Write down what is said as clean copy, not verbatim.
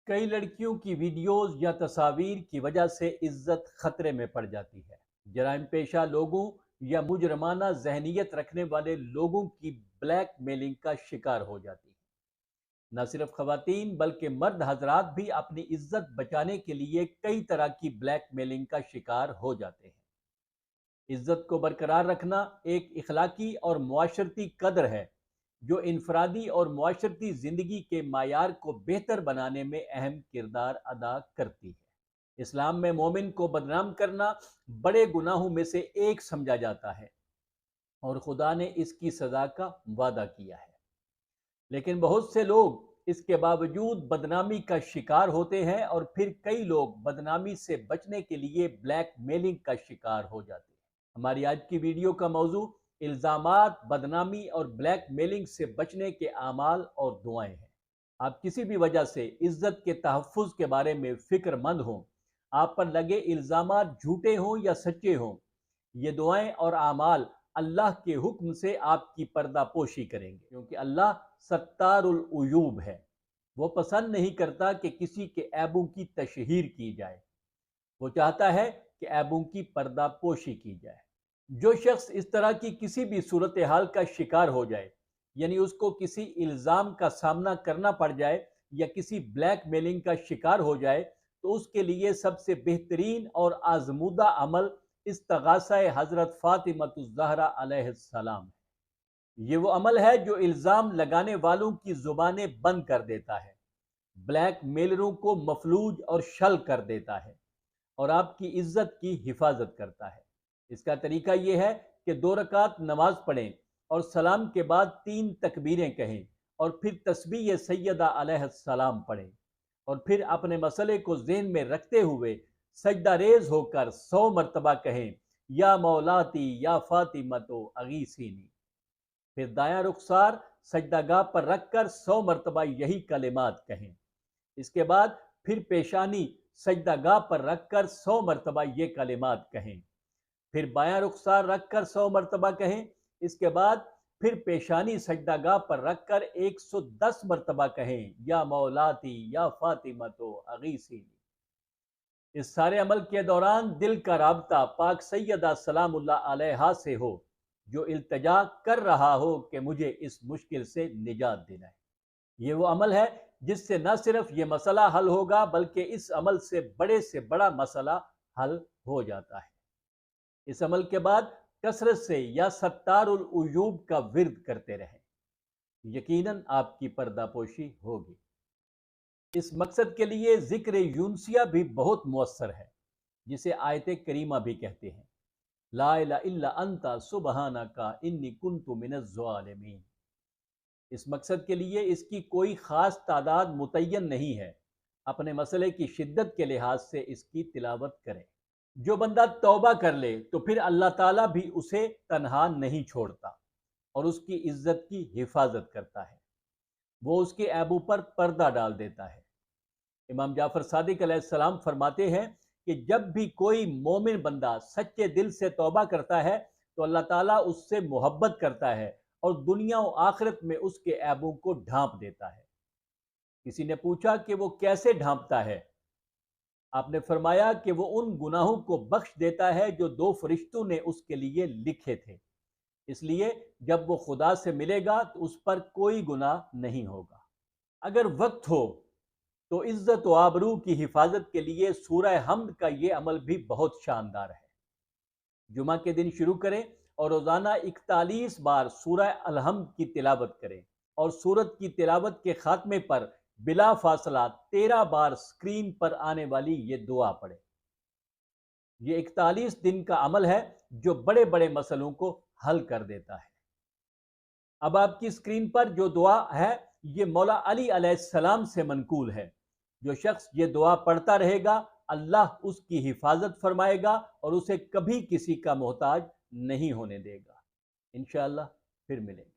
کئی لڑکیوں کی ویڈیوز یا تصاویر کی وجہ سے عزت خطرے میں پڑ جاتی ہے۔ جرائم پیشہ لوگوں یا مجرمانہ ذہنیت رکھنے والے لوگوں کی بلیک میلنگ کا شکار ہو جاتی ہے۔ نہ صرف خواتین بلکہ مرد حضرات بھی اپنی عزت بچانے کے لیے کئی طرح کی بلیک میلنگ کا شکار ہو جاتے ہیں۔ عزت کو برقرار رکھنا ایک اخلاقی اور معاشرتی قدر ہے جو انفرادی اور معاشرتی زندگی کے معیار کو بہتر بنانے میں اہم کردار ادا کرتی ہے۔ اسلام میں مومن کو بدنام کرنا بڑے گناہوں میں سے ایک سمجھا جاتا ہے اور خدا نے اس کی سزا کا وعدہ کیا ہے، لیکن بہت سے لوگ اس کے باوجود بدنامی کا شکار ہوتے ہیں اور پھر کئی لوگ بدنامی سے بچنے کے لیے بلیک میلنگ کا شکار ہو جاتے ہیں۔ ہماری آج کی ویڈیو کا موضوع الزامات، بدنامی اور بلیک میلنگ سے بچنے کے اعمال اور دعائیں ہیں۔ آپ کسی بھی وجہ سے عزت کے تحفظ کے بارے میں فکر مند ہوں، آپ پر لگے الزامات جھوٹے ہوں یا سچے ہوں، یہ دعائیں اور اعمال اللہ کے حکم سے آپ کی پردہ پوشی کریں گے، کیونکہ اللہ ستار العیوب ہے۔ وہ پسند نہیں کرتا کہ کسی کے عیبوں کی تشہیر کی جائے، وہ چاہتا ہے کہ عیبوں کی پردہ پوشی کی جائے۔ جو شخص اس طرح کی کسی بھی صورتحال کا شکار ہو جائے، یعنی اس کو کسی الزام کا سامنا کرنا پڑ جائے یا کسی بلیک میلنگ کا شکار ہو جائے، تو اس کے لیے سب سے بہترین اور آزمودہ عمل استغاثہ حضرت فاطمۃ الزہرا علیہ السلام ہے۔ یہ وہ عمل ہے جو الزام لگانے والوں کی زبانیں بند کر دیتا ہے، بلیک میلروں کو مفلوج اور شل کر دیتا ہے اور آپ کی عزت کی حفاظت کرتا ہے۔ اس کا طریقہ یہ ہے کہ 2 رکعت نماز پڑھیں اور سلام کے بعد 3 تکبیریں کہیں اور پھر تسبیح سیدہ علیہ السلام پڑھیں اور پھر اپنے مسئلے کو ذہن میں رکھتے ہوئے سجدہ ریز ہو کر 100 مرتبہ کہیں یا مولاتی یا فاطمۃ اغیثینی۔ پھر دایاں رخسار سجدہ گاہ پر رکھ کر 100 مرتبہ یہی کلمات کہیں۔ اس کے بعد پھر پیشانی سجدہ گاہ پر رکھ کر 100 مرتبہ یہ کلمات کہیں۔ پھر بایاں رخسار رکھ کر 100 مرتبہ کہیں۔ اس کے بعد پھر پیشانی سجدہ گاہ پر رکھ کر 110 مرتبہ کہیں یا مولاتی یا فاطمۃ اغیثینی۔ اس سارے عمل کے دوران دل کا رابطہ پاک سیدہ سلام اللہ علیہا سے ہو، جو التجا کر رہا ہو کہ مجھے اس مشکل سے نجات دینا ہے۔ یہ وہ عمل ہے جس سے نہ صرف یہ مسئلہ حل ہوگا بلکہ اس عمل سے بڑا مسئلہ حل ہو جاتا ہے۔ اس عمل کے بعد کثرت سے یا ستار العیوب کا ورد کرتے رہیں، یقیناً آپ کی پردہ پوشی ہوگی۔ اس مقصد کے لیے ذکر یونسیہ بھی بہت مؤثر ہے، جسے آیت کریمہ بھی کہتے ہیں، لا الہ الا انت سبحانک انی کنت من الظالمین۔ اس مقصد کے لیے اس کی کوئی خاص تعداد متعین نہیں ہے، اپنے مسئلے کی شدت کے لحاظ سے اس کی تلاوت کریں۔ جو بندہ توبہ کر لے تو پھر اللہ تعالیٰ بھی اسے تنہا نہیں چھوڑتا اور اس کی عزت کی حفاظت کرتا ہے، وہ اس کے عیبوں پر پردہ ڈال دیتا ہے۔ امام جعفر صادق علیہ السلام فرماتے ہیں کہ جب بھی کوئی مومن بندہ سچے دل سے توبہ کرتا ہے تو اللہ تعالیٰ اس سے محبت کرتا ہے اور دنیا و آخرت میں اس کے عیبوں کو ڈھانپ دیتا ہے۔ کسی نے پوچھا کہ وہ کیسے ڈھانپتا ہے؟ آپ نے فرمایا کہ وہ ان گناہوں کو بخش دیتا ہے جو 2 فرشتوں نے اس کے لیے لکھے تھے، اس لیے جب وہ خدا سے ملے گا تو اس پر کوئی گناہ نہیں ہوگا۔ اگر وقت ہو تو عزت و آبرو کی حفاظت کے لیے سورہ حمد کا یہ عمل بھی بہت شاندار ہے۔ جمعہ کے دن شروع کریں اور روزانہ 41 بار سورہ الحمد کی تلاوت کریں اور سورت کی تلاوت کے خاتمے پر بلا فاصلہ 13 بار سکرین پر آنے والی یہ دعا پڑھیں۔ یہ 41 دن کا عمل ہے جو بڑے بڑے مسئلوں کو حل کر دیتا ہے۔ اب آپ کی سکرین پر جو دعا ہے یہ مولا علی علیہ السلام سے منقول ہے۔ جو شخص یہ دعا پڑھتا رہے گا اللہ اس کی حفاظت فرمائے گا اور اسے کبھی کسی کا محتاج نہیں ہونے دے گا۔ انشاءاللہ پھر ملیں گے۔